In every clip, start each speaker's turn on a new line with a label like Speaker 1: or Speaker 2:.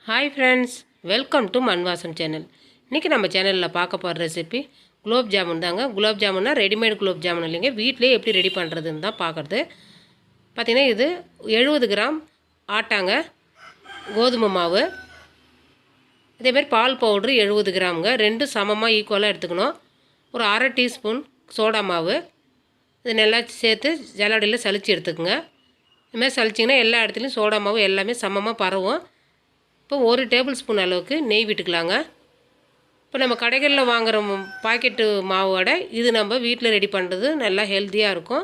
Speaker 1: Hi friends, welcome to மண் வாசம் channel. இன்றைக்கி நம்ம சேனலில் பார்க்க போகிற ரெசிபி குலோப் ஜாமுன் தாங்க. குலோப் ஜாமுன்னா ரெடிமேட் குலோப் ஜாமுன் இல்லைங்க, வீட்டிலே எப்படி ரெடி பண்ணுறதுன்னு தான் பார்க்குறது. பார்த்திங்கன்னா இது 70 கிராம் ஆட்டாங்க, கோதுமை மாவு, இதேமாதிரி பால் பவுட்ரு 70 கிராமுங்க. ரெண்டும் சமமாக ஈக்குவலாக எடுத்துக்கணும். ஒரு அரை டீஸ்பூன் சோடா மாவு, இது நல்லா சேர்த்து ஜல்லடையில் சலித்து எடுத்துக்கோங்க. இதுமாதிரி சலிச்சிங்கன்னா எல்லா இடத்துலையும் சோடா மாவு எல்லாமே சமமாக பரவும். இப்போ 1 டேபிள் ஸ்பூன் அளவுக்கு நெய் விட்டுக்கலாங்க. இப்போ நம்ம கடைகளில் வாங்குகிற பாக்கெட்டு மாவோட இது நம்ம வீட்டில் ரெடி பண்ணுறது நல்லா ஹெல்த்தியாக இருக்கும்.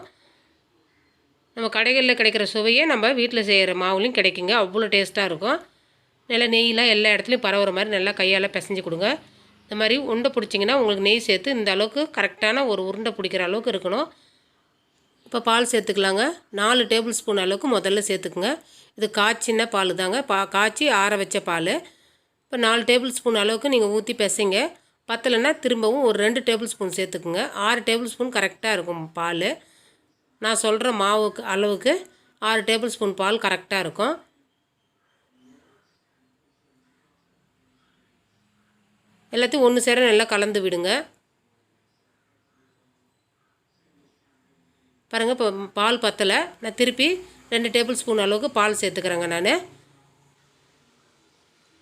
Speaker 1: நம்ம கடைகளில் கிடைக்கிற சுவையே நம்ம வீட்டில் செய்கிற மாவுலையும் கிடைக்குங்க, அவ்வளோ டேஸ்ட்டாக இருக்கும். நல்லா நெய்லாம் எல்லா இடத்துலையும் பரவுற மாதிரி நல்லா கையால் பிசைஞ்சு கொடுங்க. இந்த மாதிரி உருண்டை பிடிச்சிங்கன்னா உங்களுக்கு நெய் சேர்த்து இந்த அளவுக்கு கரெக்டான ஒரு உருண்டை பிடிக்கிற அளவுக்கு இருக்கணும். இப்போ பால் சேர்த்துக்கலாங்க. 4 டேபிள் ஸ்பூன் அளவுக்கு முதல்ல சேர்த்துக்குங்க. இது காய்ச்சின பால் தாங்க, காய்ச்சி ஆற வச்ச பால். இப்போ 4 டேபிள் ஸ்பூன் அளவுக்கு நீங்கள் ஊற்றி பிசைங்க. பத்தலைன்னா திரும்பவும் ஒரு 2 டேபிள் ஸ்பூன் சேர்த்துக்குங்க. 6 டேபிள் ஸ்பூன் கரெக்டாக இருக்கும் பால். நான் சொல்கிற மாவுக்கு அளவுக்கு 6 டேபிள் ஸ்பூன் பால் கரெக்டாக இருக்கும். எல்லாத்தையும் ஒன்று சேர நல்லா கலந்து விடுங்க. பாருங்கள், இப்போ பால் பத்தலை, நான் திருப்பி 2 டேபிள் ஸ்பூன் அளவுக்கு பால் சேர்த்துக்கிறேங்க நான்.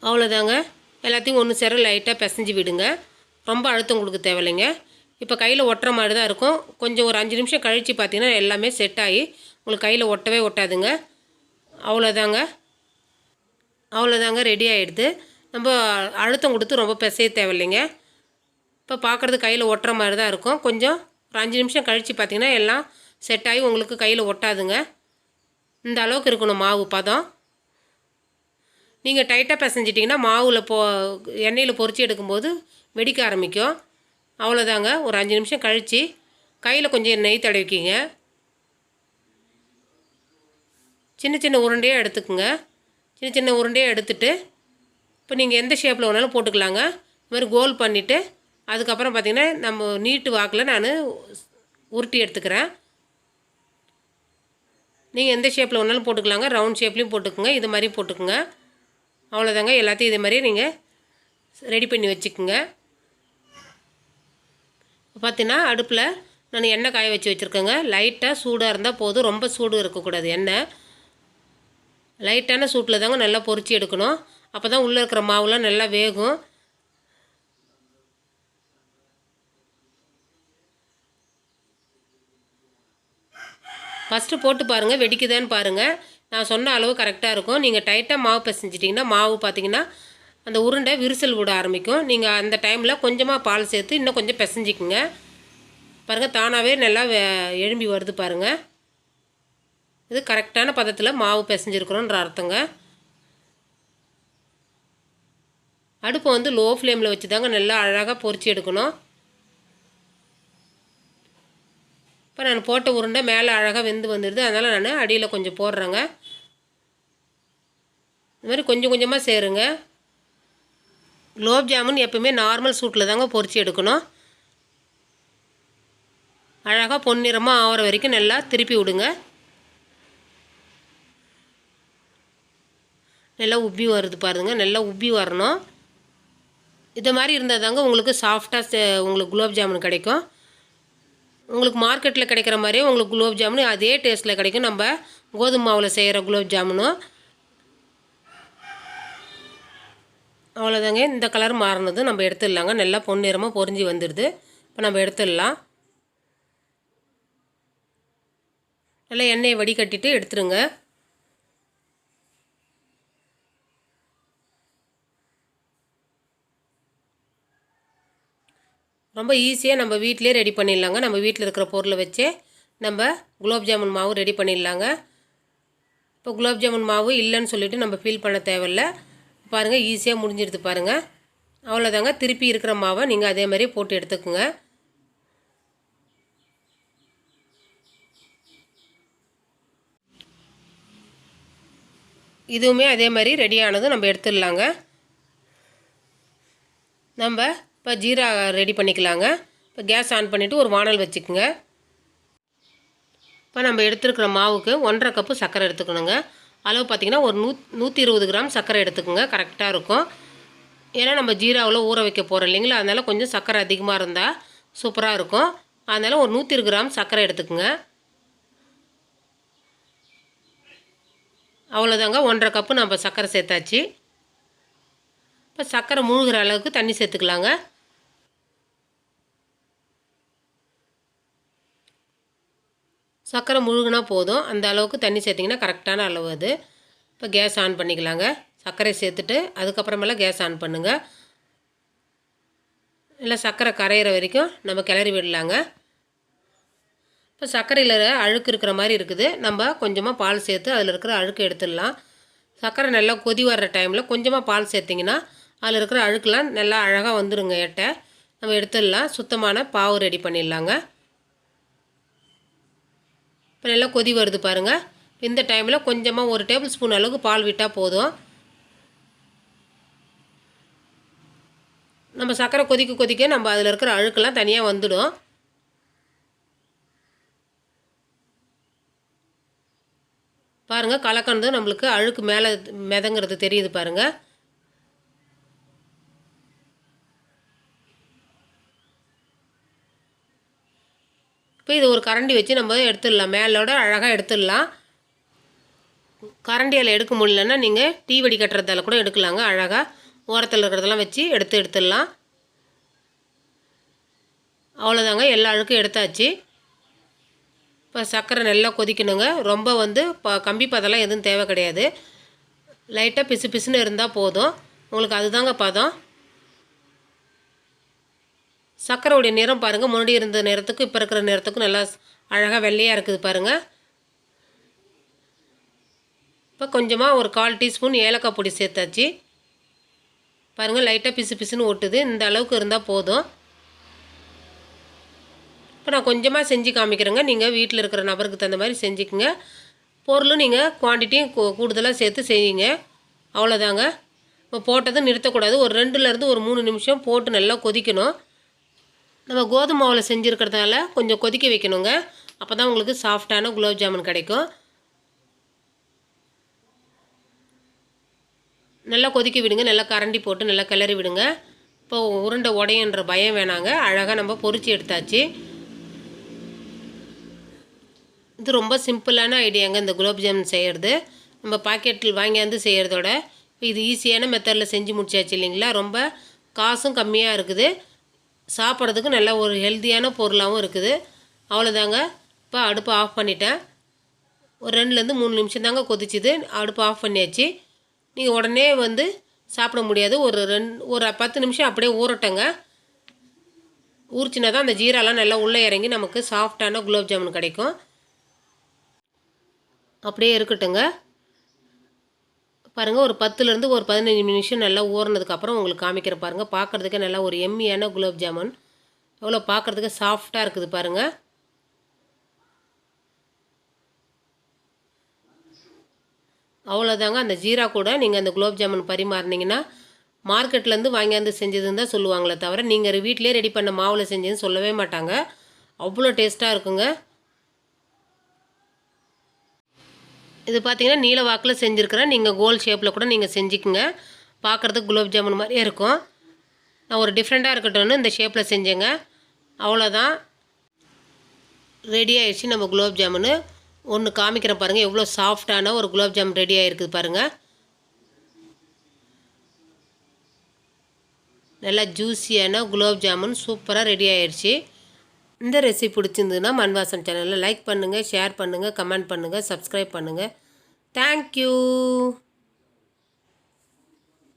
Speaker 1: அவ்வளோதாங்க. எல்லாத்தையும் ஒன்று சேர லைட்டாக பிசைஞ்சு விடுங்க. ரொம்ப அழுத்தம் கொடுக்க தேவையில்லைங்க. இப்போ கையில் ஒட்டுற மாதிரி தான் இருக்கும். கொஞ்சம் ஒரு 5 நிமிஷம் கழித்து பார்த்தீங்கன்னா எல்லாமே செட் ஆகி உங்களுக்கு கையில் ஒட்டவே ஒட்டாதுங்க. அவ்வளோதாங்க ரெடி ஆகிடுது. நம்ம அழுத்தம் கொடுத்து ரொம்ப பிசைய தேவையில்லைங்க. இப்போ பார்க்குறது கையில் ஒட்டுற மாதிரி தான் இருக்கும். கொஞ்சம் ஒரு 5 நிமிஷம் கழித்து பார்த்தீங்கன்னா எல்லாம் செட் ஆகி உங்களுக்கு கையில் ஒட்டாதுங்க. இந்த அளவுக்கு இருக்கணும் மாவு பதம். நீங்கள் டைட்டாக பிசைஞ்சிட்டிங்கன்னா மாவில் எண்ணெயில் பொரிச்சு எடுக்கும்போது வெடிக்க ஆரம்பிக்கும். அவ்வளோதாங்க. ஒரு 5 நிமிஷம் கழித்து கையில் கொஞ்சம் நெய் தடவிக்கிங்க. சின்ன சின்ன உருண்டையாக எடுத்துக்குங்க. சின்ன சின்ன உருண்டையாக எடுத்துகிட்டு இப்போ நீங்கள் எந்த ஷேப்பில் வேணாலும் போட்டுக்கலாங்க. இது மாதிரி கோல் பண்ணிவிட்டு அதுக்கப்புறம் பார்த்திங்கன்னா நம்ம நீட்டு வாக்கில் நான் உருட்டி எடுத்துக்கிறேன். நீங்கள் எந்த ஷேப்பில் வேணாலும் போட்டுக்கலாங்க, ரவுண்ட் ஷேப்லேயும் போட்டுக்குங்க, இது மாதிரி போட்டுக்குங்க. அவ்வளோதாங்க. எல்லாத்தையும் இதே மாதிரியே நீங்கள் ரெடி பண்ணி வச்சுக்கோங்க. பார்த்தீங்கன்னா அடுப்பில் நான் எண்ணெய் காய வச்சு வச்சுருக்கேங்க. லைட்டாக சூடாக இருந்தால் போதும், ரொம்ப சூடு இருக்கக்கூடாது. எண்ணெய் லைட்டான சூட்டில் தாங்க நல்லா பொரிச்சு எடுக்கணும். அப்போ தான் உள்ளே இருக்கிற மாவுலாம் நல்லா வேகும். ஃபஸ்ட்டு போட்டு பாருங்கள், வெடிக்குதான்னு பாருங்கள். நான் சொன்ன அளவு கரெக்டாக இருக்கும். நீங்கள் டைட்டாக மாவு பிசைஞ்சிட்டிங்கன்னா மாவு பார்த்திங்கன்னா அந்த உருண்டை விரிசல் விட ஆரம்பிக்கும். நீங்கள் அந்த டைமில் கொஞ்சமாக பால் சேர்த்து இன்னும் கொஞ்சம் பிசைஞ்சிக்குங்க. பாருங்கள், தானாகவே நல்லா எழும்பி வருது பாருங்கள். இது கரெக்டான பதத்தில் மாவு பிசைஞ்சிருக்கிறோன்ற அர்த்தங்க. அடுப்பை வந்து லோ ஃப்ளேமில் வச்சு தாங்க நல்லா அழகாக பொரிச்சு எடுக்கணும். இப்போ நான் போட்ட உருண்டை மேலே அழகாக வெந்து வந்துடுது, அதனால் நான் அடியில் கொஞ்சம் போடுறேங்க. இது மாதிரி கொஞ்சம் கொஞ்சமாக சேருங்க. குலோப் ஜாமுன் எப்பவுமே நார்மல் சூட்டில் தாங்க பொரிச்சு எடுக்கணும். அழகாக பொன்னிறமாக ஆகிற வரைக்கும் நல்லா திருப்பி விடுங்க. நல்லா உப்பி வருது பாருங்கள், நல்லா உப்பி வரணும். இது மாதிரி இருந்தால் தாங்க உங்களுக்கு சாஃப்டாக உங்களுக்கு குலோப் ஜாமுன் கிடைக்கும். உங்களுக்கு மார்க்கெட்டில் கிடைக்கிற மாதிரியே உங்களுக்கு குலோப் ஜாமுன் அதே டேஸ்ட்டில் கிடைக்கும், நம்ம கோதுமை மாவில் செய்கிற குலோப் ஜாமுனும். அவ்வளோதாங்க. இந்த கலர் மாறினது நம்ம எடுத்துடலாங்க. நல்லா பொன்னிறமாக பொரிஞ்சு வந்துடுது. இப்போ நம்ம எடுத்துடலாம். நல்லா எண்ணெயை வடிகட்டிட்டு எடுத்துருங்க. ரொம்ப ஈஸியாக நம்ம வீட்டிலே ரெடி பண்ணிடலாங்க. நம்ம வீட்டில் இருக்கிற பொருளை வச்சே நம்ம குலோப் ஜாமுன் மாவு ரெடி பண்ணிடலாங்க. இப்போ குலோப் ஜாமுன் மாவு இல்லைன்னு சொல்லிவிட்டு நம்ம ஃபீல் பண்ண தேவையில்லை. பாருங்கள், ஈஸியாக முடிஞ்சிடுது பாருங்கள். அவ்வளோதாங்க. திருப்பி இருக்கிற மாவை நீங்கள் அதே மாதிரி போட்டு எடுத்துக்குங்க. இதுவுமே அதே மாதிரி ரெடியானது நம்ம எடுத்துடலாங்க. நம்ம இப்போ ஜீரா ரெடி பண்ணிக்கலாங்க. இப்போ கேஸ் ஆன் பண்ணிவிட்டு ஒரு வானல் வச்சுக்கோங்க. இப்போ நம்ம எடுத்துருக்கிற மாவுக்கு 1.5 கப்பு சர்க்கரை எடுத்துக்கணுங்க. அளவு பார்த்திங்கன்னா ஒரு 120 கிராம் சர்க்கரை எடுத்துக்கோங்க, கரெக்டாக இருக்கும். ஏன்னா நம்ம ஜீராவில் ஊற வைக்க போகிறோம் இல்லைங்களா, அதனால் கொஞ்சம் சர்க்கரை அதிகமாக இருந்தால் சூப்பராக இருக்கும். அதனால் ஒரு 120 கிராம் சர்க்கரை எடுத்துக்கோங்க. அவ்வளோதாங்க, 1.5 கப்பு நம்ம சர்க்கரை சேர்த்தாச்சு. இப்போ சர்க்கரை மூழ்கிற அளவுக்கு தண்ணி சேர்த்துக்கலாங்க. சர்க்கரை முழுகுனா போதும், அந்த அளவுக்கு தண்ணி சேர்த்திங்கன்னா கரெக்டான அளவு அது. இப்போ கேஸ் ஆன் பண்ணிக்கலாங்க. சர்க்கரை சேர்த்துட்டு அதுக்கப்புறமேல கேஸ் ஆன் பண்ணுங்கள். இல்லை சர்க்கரை கரையிற வரைக்கும் நம்ம கிளறி விடலாங்க. இப்போ சர்க்கரையில் அழுக்கு இருக்கிற மாதிரி இருக்குது, நம்ம கொஞ்சமாக பால் சேர்த்து அதில் இருக்கிற அழுக்கு எடுத்துடலாம். சர்க்கரை நல்லா கொதி வர்ற டைமில் கொஞ்சமாக பால் சேர்த்திங்கன்னா அதில் இருக்கிற அழுக்கெலாம் நல்லா அழகாக வந்துடுங்க. எட்டை நம்ம எடுத்துடலாம். சுத்தமான பாவு ரெடி பண்ணிடலாங்க. இப்போ நல்லா கொதி வருது பாருங்கள். இந்த டைமில் கொஞ்சமாக 1 டேபிள் ஸ்பூன் அளவுக்கு பால் விட்டால் போதும். நம்ம சர்க்கரை கொதிக்க கொதிக்க நம்ம அதில் இருக்கிற அழுக்கெல்லாம் தனியாக வந்துடும். பாருங்கள், கலக்கண்டு நம்மளுக்கு அழுக்கு மேலே மிதங்கிறது தெரியுது பாருங்கள். இப்போ இது ஒரு கரண்டி வச்சு நம்ம எடுத்துடலாம், மேலோட அழகாக எடுத்துடலாம். கரண்டியால் எடுக்க முடியலன்னா நீங்கள் டீ வடி கட்டுறதால கூட எடுக்கலாங்க. அழகாக ஓரத்தில் இருக்கிறதெல்லாம் வச்சு எடுத்துடலாம். அவ்வளோதாங்க, எல்லா அழுக்கும் எடுத்தாச்சு. இப்போ சர்க்கரை நல்லா கொதிக்கணுங்க. ரொம்ப கம்பி பதெல்லாம் எதுவும் தேவை கிடையாது. லைட்டாக பிசு பிசுன்னு இருந்தால் போதும். உங்களுக்கு அதுதாங்க பதம். சர்க்கரையுடைய நிறம் பாருங்கள், முன்னாடி இருந்த நிறத்துக்கும் இப்போ இருக்கிற நிறத்துக்கும் நல்லா அழகாக வெள்ளையாக இருக்குது பாருங்கள். இப்போ கொஞ்சமாக ஒரு 1/4 டீஸ்பூன் ஏலக்காய் பொடி சேர்த்தாச்சு. பாருங்கள், லைட்டாக பிசு பிசுன்னு ஒட்டுது. இந்த அளவுக்கு இருந்தால் போதும். இப்போ நான் கொஞ்சமாக செஞ்சு காமிக்கிறேங்க. நீங்கள் வீட்டில் இருக்கிற நபருக்கு தகுந்த மாதிரி செஞ்சுக்குங்க. பொருளும் நீங்கள் குவான்டிட்டியும் கூடுதலாக சேர்த்து செய்யுங்க. அவ்வளோதாங்க. இப்போ போட்டதும் நிறுத்தக்கூடாது. ஒரு 2லேருந்து ஒரு 3 நிமிஷம் போட்டு நல்லா கொதிக்கணும். நம்ம கோதுமை மாவில் செஞ்சுருக்கிறதால கொஞ்சம் கொதிக்க வைக்கணுங்க. அப்போ தான் உங்களுக்கு சாஃப்டான குலோப் ஜாமுன் கிடைக்கும். நல்லா கொதிக்க விடுங்க. நல்லா கரண்டி போட்டு நல்லா கிளறி விடுங்க. இப்போ உருண்டை உடையன்ற பயம் வேணாங்க. அழகாக நம்ம பொரிச்சு எடுத்தாச்சு. இது ரொம்ப சிம்பிளான ஐடியாங்க இந்த குலோப் ஜாமுன் செய்கிறது. நம்ம பாக்கெட்டில் வாங்கியாந்து செய்கிறதோட இது ஈஸியான மெத்தடில் செஞ்சு முடிச்சாச்சு இல்லைங்களா. ரொம்ப காசும் கம்மியாக இருக்குது, சாப்பிட்றதுக்கு நல்ல ஒரு ஹெல்த்தியான பொருளாகவும் இருக்குது. அவ்வளோதாங்க. இப்போ அடுப்பை ஆஃப் பண்ணிட்டேன். ஒரு 2லேருந்து 3 நிமிஷம் தாங்க கொதிச்சுது. அடுப்பை ஆஃப் பண்ணியாச்சு. நீங்கள் உடனே சாப்பிட முடியாது. ஒரு 10 நிமிஷம் அப்படியே ஊறட்டங்க. ஊறிச்சினா தான் அந்த ஜீராலாம் நல்லா உள்ளே இறங்கி நமக்கு சாஃப்டான குலோப் ஜாமுன் கிடைக்கும். அப்படியே இருக்கட்டுங்க. பாருங்கள், ஒரு 10லேருந்து ஒரு 15 நிமிஷம் நல்லா ஊறினதுக்கப்புறம் உங்களுக்கு காமிக்கிற பாருங்கள். பார்க்குறதுக்கே நல்லா ஒரு எம்மியான குலோப் ஜாமுன் எவ்வளோ பார்க்குறதுக்கு சாஃப்டாக இருக்குது பாருங்கள். அவ்வளோதாங்க. அந்த ஜீரா கூட நீங்கள் அந்த குலோப் ஜாமுன் பரிமாறினீங்கன்னா மார்க்கெட்லேருந்து வாங்கியாந்து செஞ்சதுன்னு தான் சொல்லுவாங்களே தவிர நீங்கள் வீட்டிலே ரெடி பண்ண மாவில் செஞ்சதுன்னு சொல்லவே மாட்டாங்க. அவ்வளோ டேஸ்ட்டாக இருக்குங்க. இது பார்த்திங்கன்னா நீல வாக்கில் செஞ்சுருக்கிறேன். நீங்கள் கோல் ஷேப்பில் கூட நீங்கள் செஞ்சுக்குங்க. பார்க்குறதுக்கு குலோப் ஜாமுன் மாதிரியே இருக்கும். நான் ஒரு டிஃப்ரெண்ட்டாக இருக்கட்டும்னு இந்த ஷேப்பில் செஞ்சேங்க. அவ்வளோதான், ரெடி ஆகிடுச்சு நம்ம குலோப் ஜாமுன். ஒன்று காமிக்கிறேன் பாருங்கள், எவ்வளோ சாஃப்டான ஒரு குலோப் ஜாமுன் ரெடி ஆகிருக்குது பாருங்கள். நல்லா ஜூஸியான குலோப் ஜாமுன் சூப்பராக ரெடி ஆகிடுச்சு. இந்த ரெசிபி பிடிச்சிருந்ததுன்னா மண் வாசம் சேனலில் லைக் பண்ணுங்கள், ஷேர் பண்ணுங்கள், கமெண்ட் பண்ணுங்கள், சப்ஸ்கிரைப் பண்ணுங்கள். தேங்க்யூ.